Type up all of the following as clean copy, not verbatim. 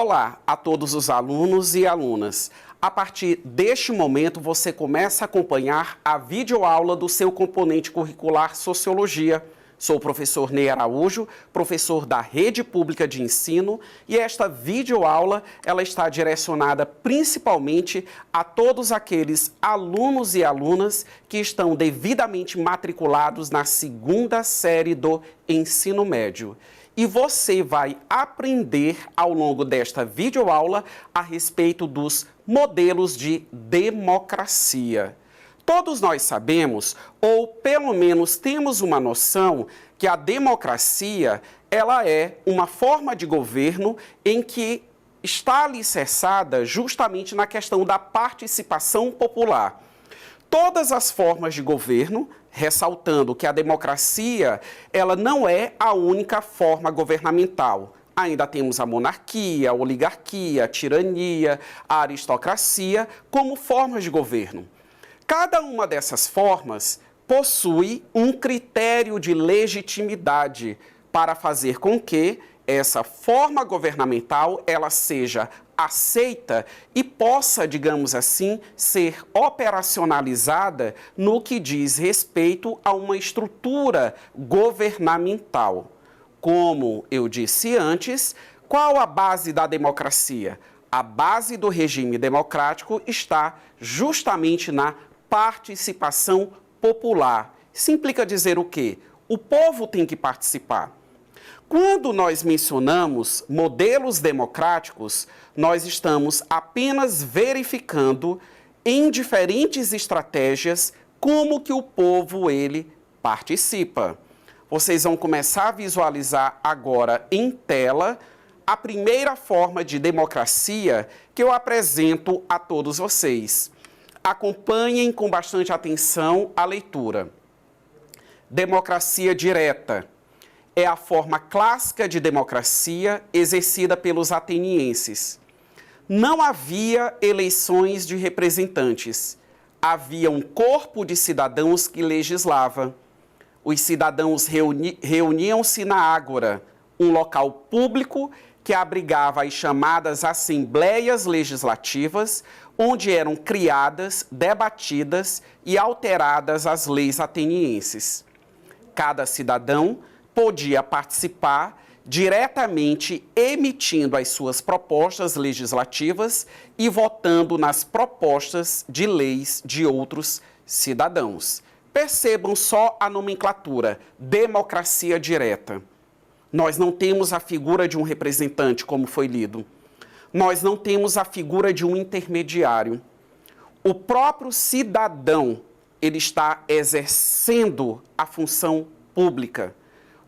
Olá a todos os alunos e alunas. A partir deste momento, você começa a acompanhar a videoaula do seu componente curricular Sociologia. Sou o professor Ney Araújo, professor da Rede Pública de Ensino, e esta videoaula ela está direcionada principalmente a todos aqueles alunos e alunas que estão devidamente matriculados na segunda série do ensino médio. E você vai aprender ao longo desta videoaula a respeito dos modelos de democracia. Todos nós sabemos, ou pelo menos temos uma noção, que a democracia ela é uma forma de governo em que está alicerçada justamente na questão da participação popular. Todas as formas de governo, ressaltando que a democracia ela não é a única forma governamental. Ainda temos a monarquia, a oligarquia, a tirania, a aristocracia como formas de governo. Cada uma dessas formas possui um critério de legitimidade para fazer com que essa forma governamental ela seja aceita e possa, digamos assim, ser operacionalizada no que diz respeito a uma estrutura governamental. Como eu disse antes, qual a base da democracia? A base do regime democrático está justamente na participação popular. Isso implica dizer o quê? O povo tem que participar. Quando nós mencionamos modelos democráticos, nós estamos apenas verificando em diferentes estratégias como que o povo ele participa. Vocês vão começar a visualizar agora em tela a primeira forma de democracia que eu apresento a todos vocês. Acompanhem com bastante atenção a leitura. Democracia direta é a forma clássica de democracia exercida pelos atenienses. Não havia eleições de representantes. Havia um corpo de cidadãos que legislava. Os cidadãos reuniam-se na ágora, um local público que abrigava as chamadas assembleias legislativas, onde eram criadas, debatidas e alteradas as leis atenienses. Cada cidadão podia participar diretamente emitindo as suas propostas legislativas e votando nas propostas de leis de outros cidadãos. Percebam só a nomenclatura, democracia direta. Nós não temos a figura de um representante, como foi lido. Nós não temos a figura de um intermediário. O próprio cidadão, ele está exercendo a função pública.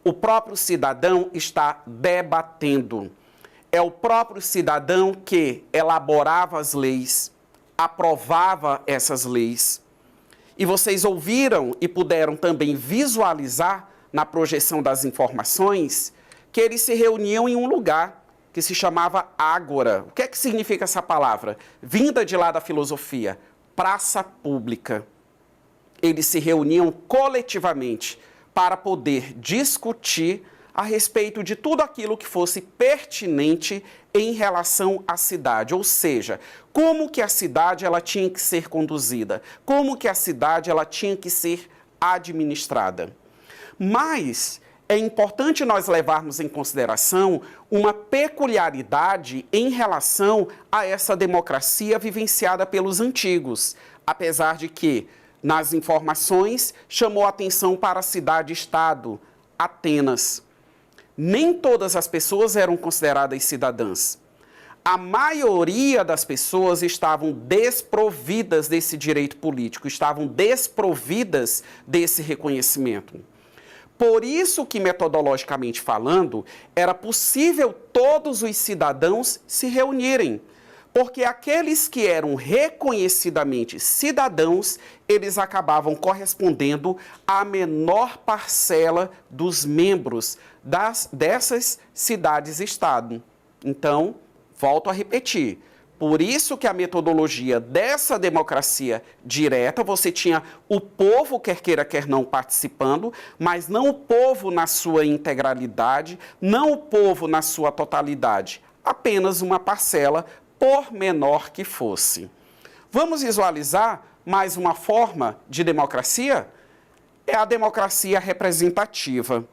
O próprio cidadão está debatendo. É o próprio cidadão que elaborava as leis, aprovava essas leis. E vocês ouviram e puderam também visualizar na projeção das informações que eles se reuniam em um lugar que se chamava ágora. O que é que significa essa palavra? Vinda de lá da filosofia, praça pública. Eles se reuniam coletivamente para poder discutir a respeito de tudo aquilo que fosse pertinente em relação à cidade, ou seja, como que a cidade ela tinha que ser conduzida, como que a cidade ela tinha que ser administrada. Mas é importante nós levarmos em consideração uma peculiaridade em relação a essa democracia vivenciada pelos antigos, apesar de que, nas informações, chamou atenção para a cidade-estado, Atenas. Nem todas as pessoas eram consideradas cidadãs. A maioria das pessoas estavam desprovidas desse direito político, estavam desprovidas desse reconhecimento. Por isso que, metodologicamente falando, era possível todos os cidadãos se reunirem, porque aqueles que eram reconhecidamente cidadãos, eles acabavam correspondendo à menor parcela dos membros dessas cidades-estado. Então, volto a repetir, por isso que a metodologia dessa democracia direta, você tinha o povo, quer queira, quer não, participando, mas não o povo na sua integralidade, não o povo na sua totalidade. apenas uma parcela, por menor que fosse. Vamos visualizar mais uma forma de democracia? É a democracia representativa.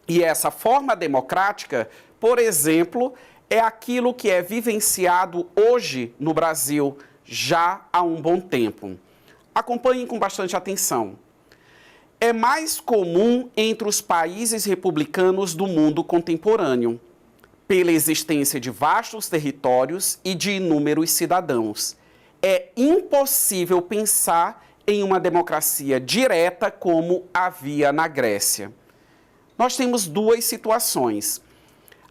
E essa forma democrática, por exemplo, é aquilo que é vivenciado hoje no Brasil, já há um bom tempo. Acompanhem com bastante atenção. É mais comum entre os países republicanos do mundo contemporâneo, pela existência de vastos territórios e de inúmeros cidadãos. É impossível pensar em uma democracia direta como havia na Grécia. Nós temos duas situações.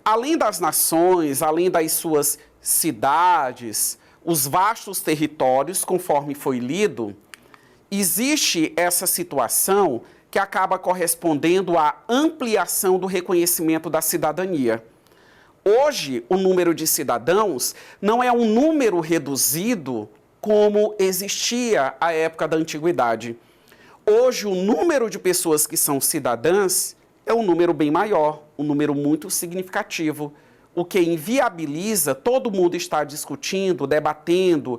Além das nações, além das suas cidades, os vastos territórios, conforme foi lido, existe essa situação que acaba correspondendo à ampliação do reconhecimento da cidadania. Hoje, o número de cidadãos não é um número reduzido como existia à época da antiguidade. Hoje, o número de pessoas que são cidadãs é um número bem maior, um número muito significativo, o que inviabiliza todo mundo estar discutindo, debatendo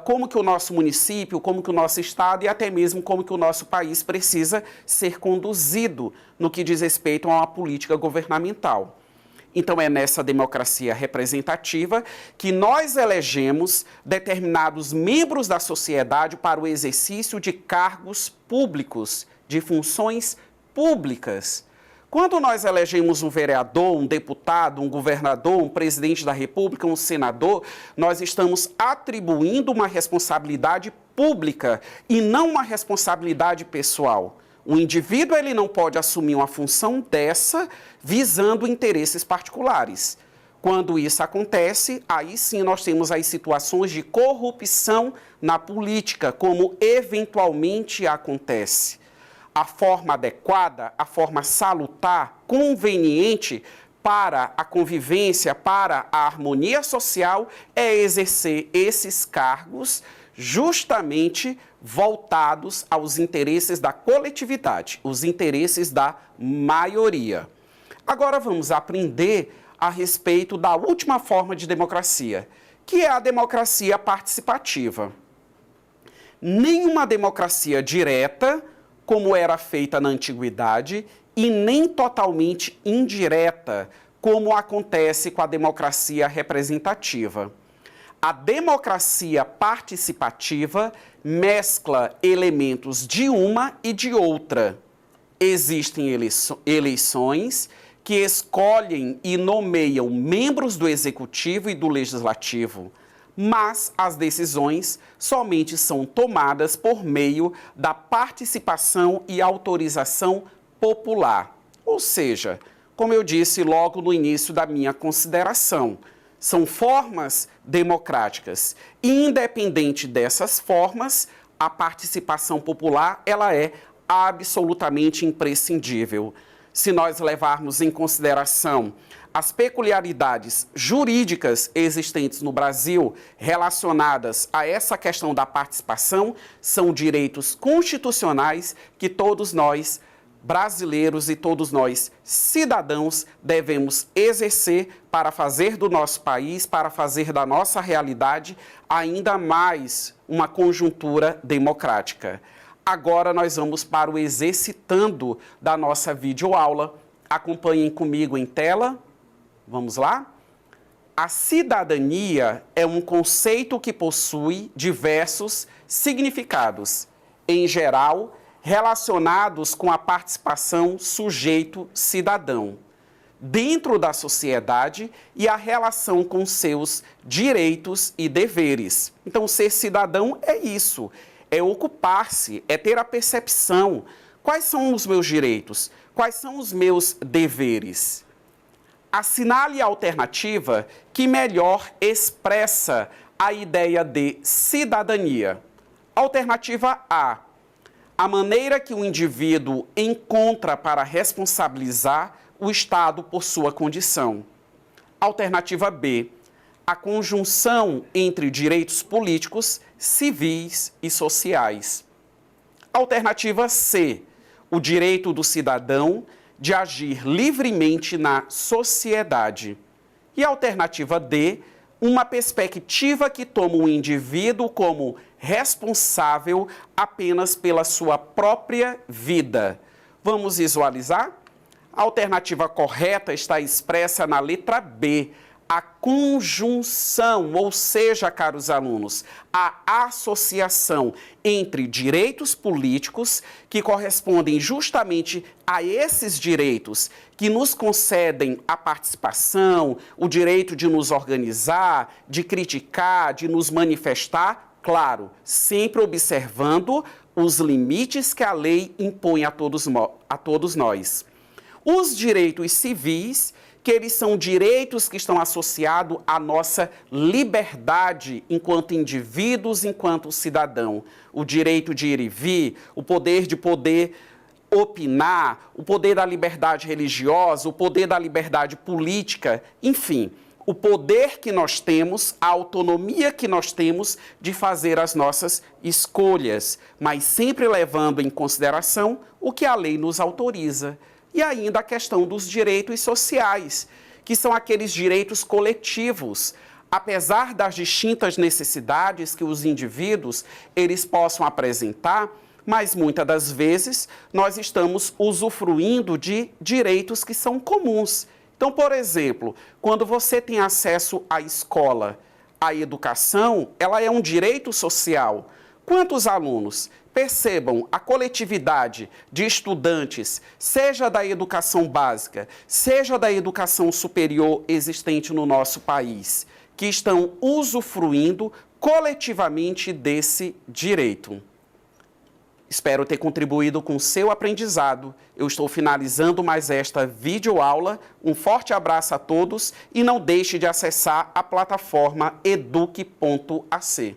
como que o nosso município, como que o nosso estado e até mesmo como que o nosso país precisa ser conduzido no que diz respeito a uma política governamental. Então, é nessa democracia representativa que nós elegemos determinados membros da sociedade para o exercício de cargos públicos, de funções públicas. Quando nós elegemos um vereador, um deputado, um governador, um presidente da República, um senador, nós estamos atribuindo uma responsabilidade pública e não uma responsabilidade pessoal. O indivíduo ele não pode assumir uma função dessa visando interesses particulares. Quando isso acontece, aí sim nós temos as situações de corrupção na política, como eventualmente acontece. A forma adequada, a forma salutar, conveniente para a convivência, para a harmonia social, é exercer esses cargos justamente voltados aos interesses da coletividade, os interesses da maioria. Agora vamos aprender a respeito da última forma de democracia, que é a democracia participativa. Nenhuma democracia direta, como era feita na antiguidade, e nem totalmente indireta, como acontece com a democracia representativa. A democracia participativa mescla elementos de uma e de outra. Existem eleições que escolhem e nomeiam membros do Executivo e do Legislativo, mas as decisões somente são tomadas por meio da participação e autorização popular. Ou seja, como eu disse logo no início da minha consideração, são formas democráticas. E, independente dessas formas, a participação popular ela é absolutamente imprescindível. Se nós levarmos em consideração as peculiaridades jurídicas existentes no Brasil relacionadas a essa questão da participação, são direitos constitucionais que todos nós brasileiros e todos nós, cidadãos, devemos exercer para fazer do nosso país, para fazer da nossa realidade ainda mais uma conjuntura democrática. Agora nós vamos para o exercitando da nossa videoaula. Acompanhem comigo em tela. Vamos lá? A cidadania é um conceito que possui diversos significados. Em geral, relacionados com a participação sujeito-cidadão dentro da sociedade e a relação com seus direitos e deveres. Então, ser cidadão é isso, é ocupar-se, é ter a percepção. Quais são os meus direitos? Quais são os meus deveres? Assinale a alternativa que melhor expressa a ideia de cidadania. Alternativa A. A maneira que o indivíduo encontra para responsabilizar o Estado por sua condição. Alternativa B. A conjunção entre direitos políticos, civis e sociais. Alternativa C. O direito do cidadão de agir livremente na sociedade. E a alternativa D, uma perspectiva que toma o indivíduo como responsável apenas pela sua própria vida. Vamos visualizar? A alternativa correta está expressa na letra B, a conjunção, ou seja, caros alunos, a associação entre direitos políticos, que correspondem justamente a esses direitos que nos concedem a participação, o direito de nos organizar, de criticar, de nos manifestar, claro, sempre observando os limites que a lei impõe a todos nós. Os direitos civis, que eles são direitos que estão associados à nossa liberdade enquanto indivíduos, enquanto cidadão. O direito de ir e vir, o poder de poder opinar, o poder da liberdade religiosa, o poder da liberdade política, enfim, o poder que nós temos, a autonomia que nós temos de fazer as nossas escolhas, mas sempre levando em consideração o que a lei nos autoriza. E ainda a questão dos direitos sociais, que são aqueles direitos coletivos. Apesar das distintas necessidades que os indivíduos eles possam apresentar, mas muitas das vezes nós estamos usufruindo de direitos que são comuns. Então, por exemplo, quando você tem acesso à escola, a educação, ela é um direito social. Quantos alunos? Percebam, a coletividade de estudantes, seja da educação básica, seja da educação superior existente no nosso país, que estão usufruindo coletivamente desse direito. Espero ter contribuído com o seu aprendizado. Eu estou finalizando mais esta videoaula. Um forte abraço a todos e não deixe de acessar a plataforma eduque.ac.